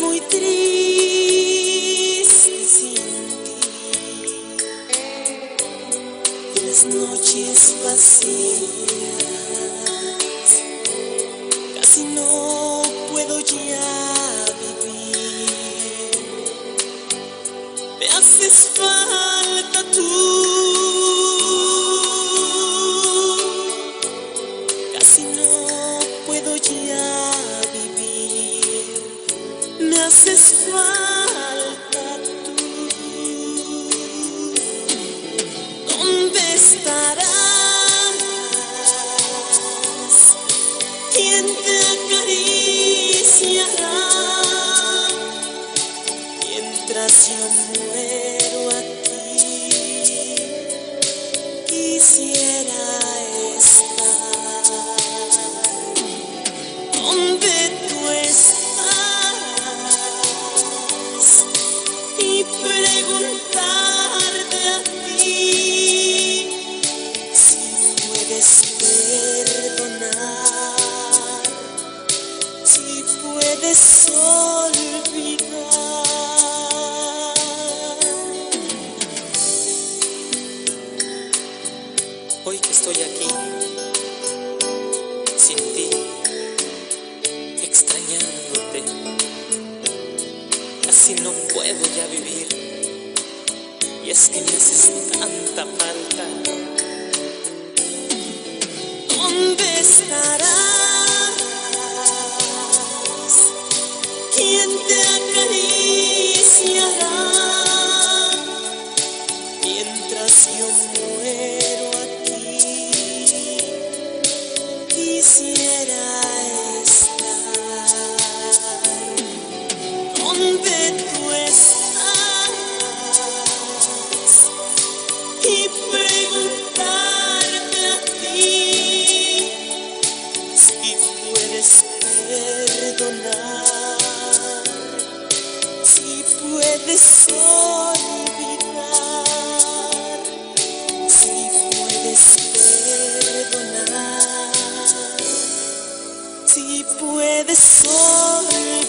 muy triste sin ti, las noches vacías, casi no puedo ya vivir. Me haces falta tú, casi no puedo ya vivir. Me haces falta tú. ¿Dónde estarás? ¿Quién te acariciará mientras yo muero aquí? Quisiera estar donde tú estás y preguntarte a ti si puedes perdonar, si puedes olvidar. Hoy que estoy aquí sin ti, extrañándote, casi no puedo ya vivir. Y es que me haces tanta falta. ¿Dónde estarás? ¿Quién te acariciará mientras yo muero aquí? Quisiera estar donde tú estás y preguntarte a ti si puedes perdonar, si puedes olvidar, si puedes perdonar, si puedes olvidar.